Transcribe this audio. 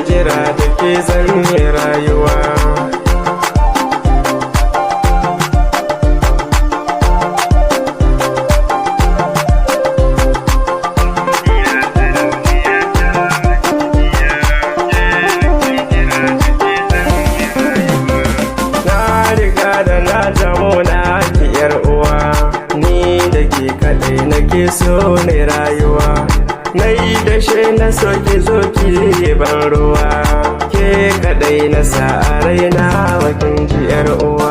jira da ke zan yi rayuwa. Nake so ne rayuwa, na yi dashe na soke zo ki ban ruwa, ke kadai na sa a raina wakin ji 'yar uwa.